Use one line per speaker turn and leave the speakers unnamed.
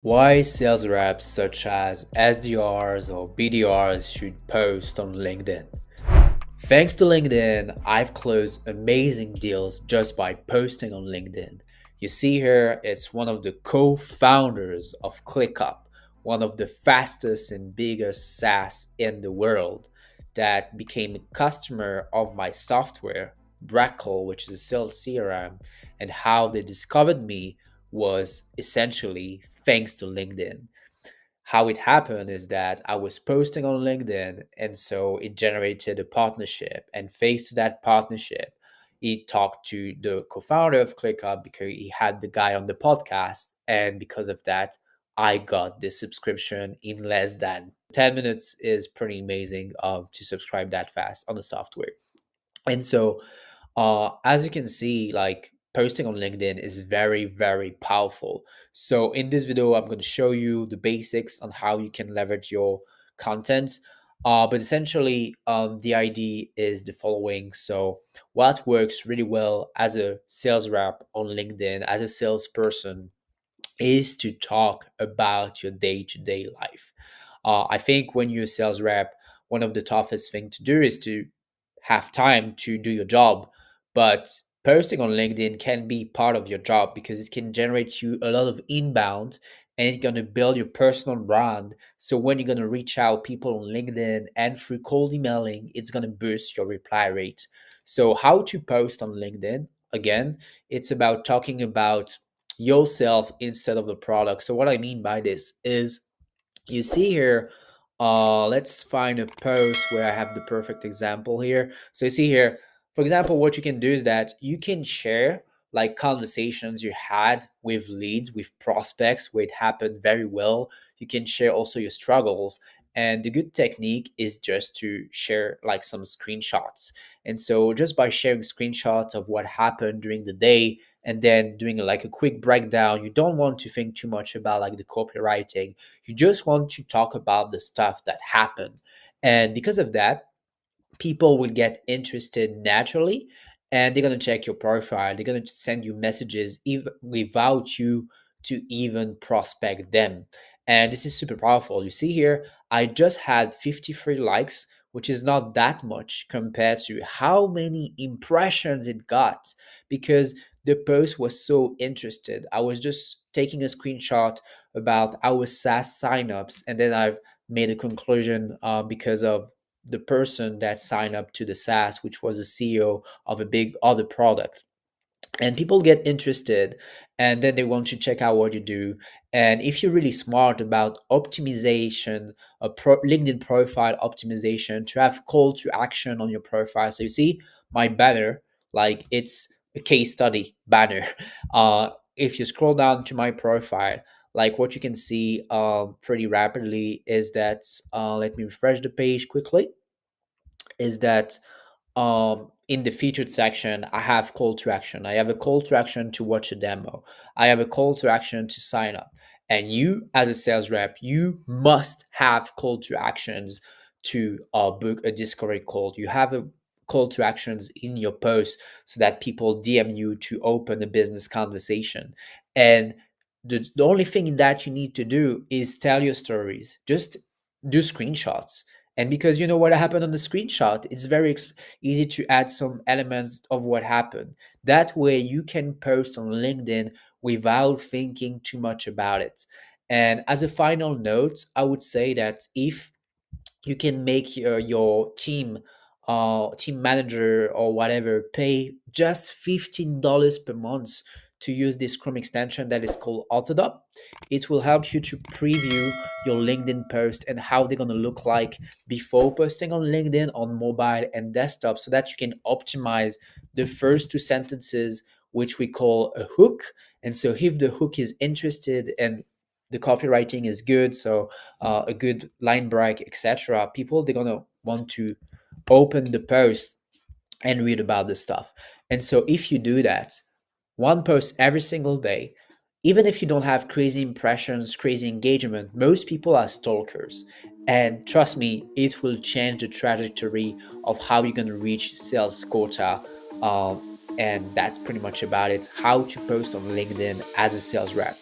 Why sales reps such as SDRs or BDRs should post on LinkedIn. Thanks to LinkedIn, I've closed amazing deals just by posting on LinkedIn. You see here, it's one of the co founders of ClickUp, one of the fastest and biggest SaaS in the world, that became a customer of my software, breakcold, which is a sales CRM, and how they discovered me was essentially thanks to LinkedIn. How it happened is that I was posting on LinkedIn, and so it generated a partnership. And thanks to that partnership, he talked to the co-founder of ClickUp because he had the guy on the podcast, and because of that, I got this subscription in less than 10 minutes. Is pretty amazing to subscribe that fast on the software. And so as you can see, like posting on LinkedIn is very, very powerful. So in this video, I'm going to show you the basics on how you can leverage your content. But essentially, the idea is the following. So what works really well as a sales rep on LinkedIn, as a salesperson, is to talk about your day-to-day life. I think when you're a sales rep, one of the toughest thing to do is to have time to do your job. But posting on LinkedIn can be part of your job because it can generate you a lot of inbound, and it's going to build your personal brand. So when you're going to reach out people on LinkedIn and through cold emailing, it's going to boost your reply rate. So how to post on LinkedIn? Again, it's about talking about yourself instead of the product. So what I mean by this is, you see here, let's find a post where I have the perfect example here. So you see here, for example, what you can do is that you can share like conversations you had with leads, with prospects where it happened very well. You can share also your struggles. And the good technique is just to share like some screenshots. And so just by sharing screenshots of what happened during the day and then doing like a quick breakdown, you don't want to think too much about like the copywriting. You just want to talk about the stuff that happened. And because of that, people will get interested naturally, and they're going to check your profile. They're going to send you messages even without you to even prospect them. And this is super powerful. You see here, I just had 53 likes, which is not that much compared to how many impressions it got, because the post was so interested. I was just taking a screenshot about our SaaS signups, and then I've made a conclusion because of the person that signed up to the SaaS, which was a CEO of a big other product. And people get interested, and then they want to check out what you do. And if you're really smart about optimization, LinkedIn profile optimization, to have call to action on your profile. So you see my banner, like it's a case study banner. If you scroll down to my profile, like what you can see pretty rapidly is that, let me refresh the page quickly, is that in the featured section, I have call to action. I have a call to action to watch a demo. I have a call to action to sign up. And you, as a sales rep, you must have call to actions to book a discovery call. You have a call to actions in your post so that people DM you to open a business conversation. And the only thing that you need to do is tell your stories. Just do screenshots. And because you know what happened on the screenshot, it's very easy to add some elements of what happened. That way you can post on LinkedIn without thinking too much about it. And as a final note, I would say that if you can make your team manager or whatever pay just $15 per month to use this Chrome extension that is called Autodop. It will help you to preview your LinkedIn post and how they're going to look like before posting on LinkedIn on mobile and desktop, so that you can optimize the first two sentences, which we call a hook. And so if the hook is interested and the copywriting is good, so a good line break, etc., people, they're gonna want to open the post and read about the stuff. And so if you do that, one post every single day, even if you don't have crazy impressions, crazy engagement, most people are stalkers. And trust me, it will change the trajectory of how you're going to reach sales quota. And that's pretty much about it. How to post on LinkedIn as a sales rep.